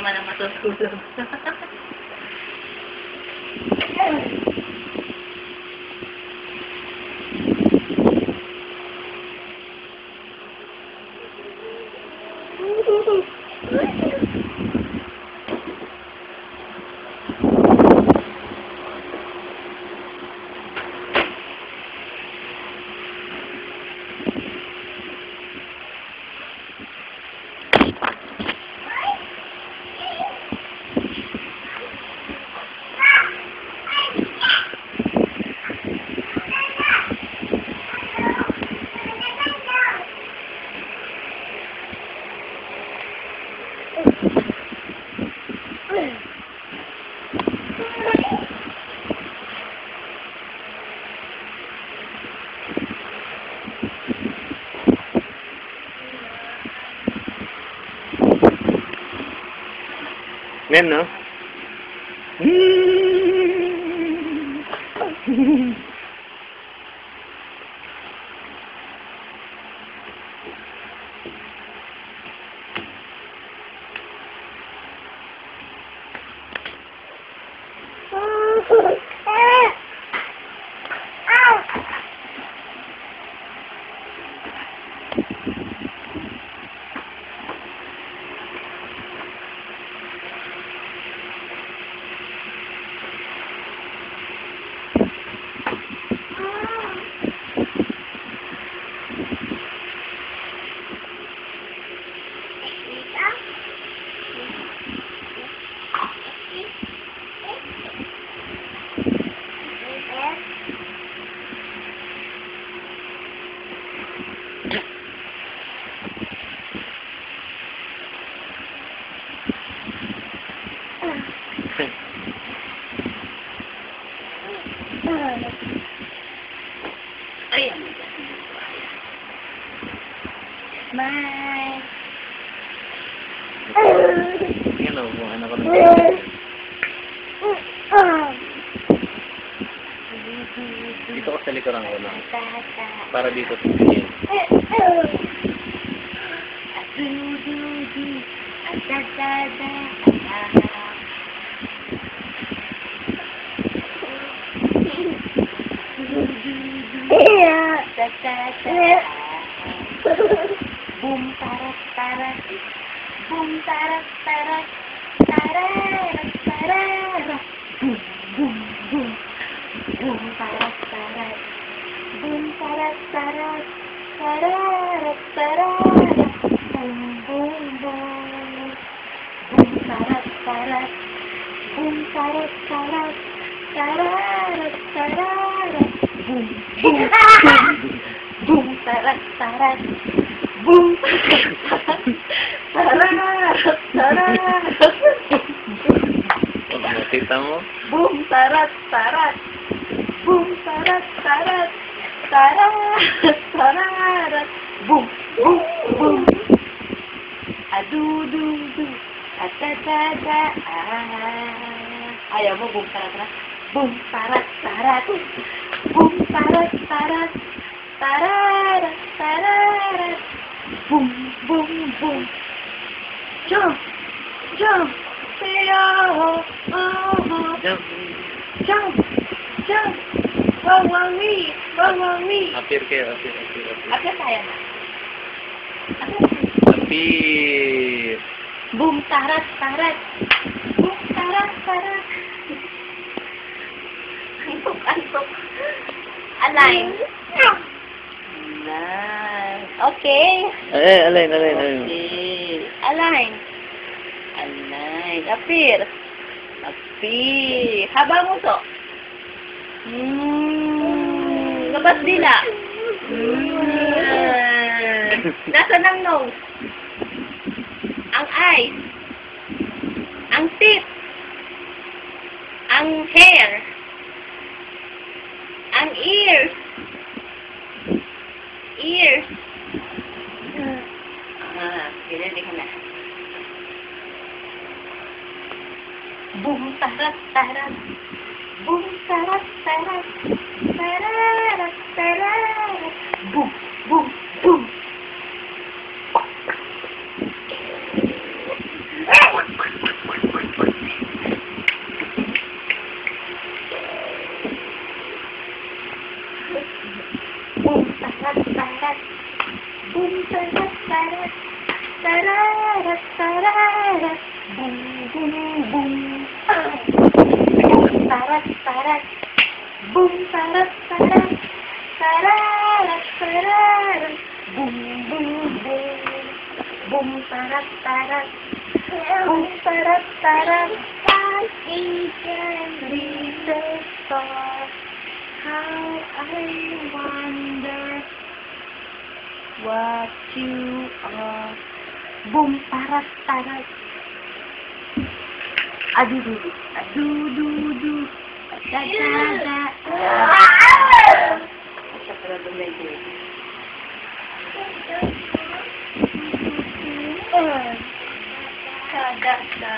naman ang matutulog. Yan, no? Ayan. Bye. Yan, o. Kung ano ko lang. Dito ko sa likuran ko lang. Para dito tingin. Boom tarat tarat, boom tarat tarat, tarat tarat, boom boom boom, boom tarat tarat, boom tarat tarat, tarat tarat, boom boom boom, boom tarat tarat, boom tarat tarat, tarat tarat, boom boom boom tarat tarat. Boom! Tarat! Tarat! Tita mo? Boom! Tarat! Tarat! Boom! Tarat! Tarat! Tarat! Tarat! Boom! Boom! Boom! Adu-du-du! At-ta-ta-ta! Ayaw mo, boom! Tarat! Tarat! Boom! Tarat! Tarat! Boom! Tarat! Tarat! Tarat! Tarat! Boom, boom, boom. Jump, jump, oh, Jump. jump, jump. Wow, me, me. Appear kayo, appear. Apir tayo na. Appear. Boom, tarat, tarat. Boom, tarat, tarat. Antok. Align. Okay. Align. Okay. Align. Appear. Haba mo to. Labas dila. Nasaan ang nose? Ang eyes. Ang teeth. Ang hair. Ang ears. Pinili ka na. Boom, tarat, tarat. Boom, tarat, tarat. Tarat, tarat. Boom, boom, boom. Boom, boom, boom. Tarat, tarat. Boom, tarat, tarat. Tararat, tararat. Boom, boom, boom. Boom, tarat, tarat. Boom, tarat, tarat. It can be the star. How I wonder what you are. Boom, tarat, tarat. Adu-du-du. Adu-du-du. Da-da-da. Siya pala dumedi. Da-da-da.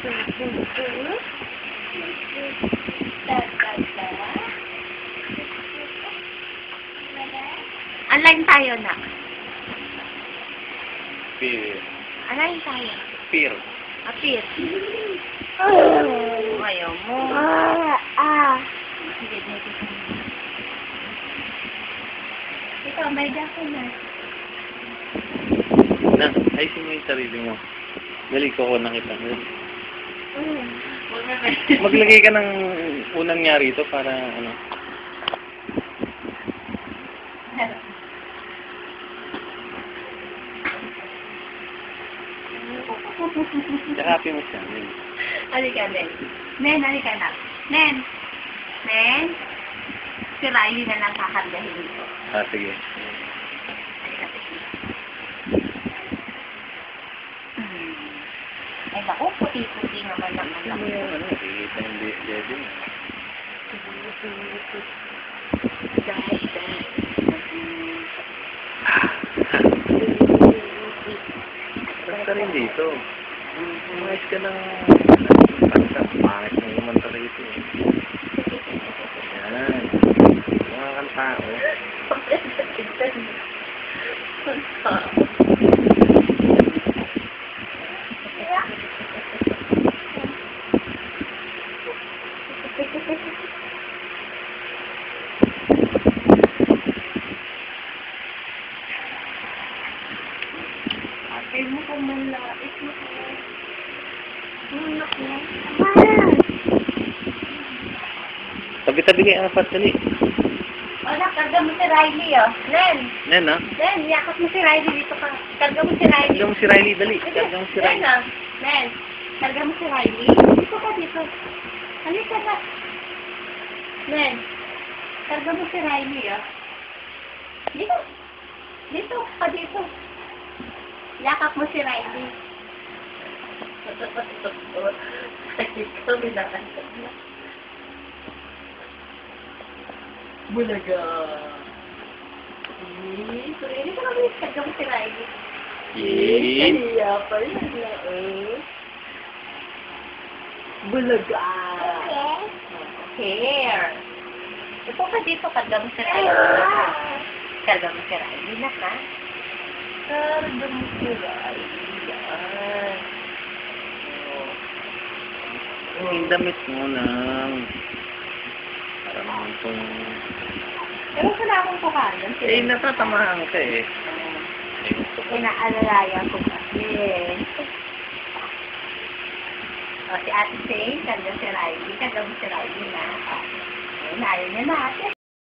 Du-du-du. Da-da-da. Align tayo na. Fear. Align tayo. Fear. Appear. Ayaw mo. Sige, dito. Ikaw, may dako na. Na, ayusin mo yung sarili mo. Dali ko na kita. Maglagay ka ng unang nga rito para ano. Yakapin mo siya. Halika, Nen. Nen, halika na. Nen. Nen. Si Riley na lang kakargahin dito. Ah, sige. Ay, naku, puti-puti naman naman. Ano yung ano? Ikita yung baby mo. Basta rin dito. Umayos ka ng pangkat. Pangit mo yung manta rito. Yan. Mga kantao. Ate mo kung manlait mo ko. Anak mo. Tabi-tabi kayo ang apat dali. Anak, karga mo si Riley, oh. Nen. Nen, ha? Nen, yakap mo si Riley dito ka. Karga mo si Riley. Karga mo si Riley, dali. Karga mo si Riley. Nen, ah. Nen. Karga mo si Riley. Dito ka dito. Halika na. Nen. Karga mo si Riley, ah. Dito. Dito. Pa dito. Yakap mo si Riley. Ito, binakan ko na. Bulaga. Sorry, ka kami karga mo si Riley. Kaya pala na, Bulaga. Hair. Ito ka dito, karga mo si Riley. Karga mo si Riley na, ha? Karga mo si Riley. Yan. Yung damit mo lang. Para naman itong... Pero wala akong kukanan. Eh, natatamaan ka eh. Inaalalayan ko kasi. O, si Ate Faye, karga si Riley. Karga mo si Riley na. Ayun, ayaw niya na ate.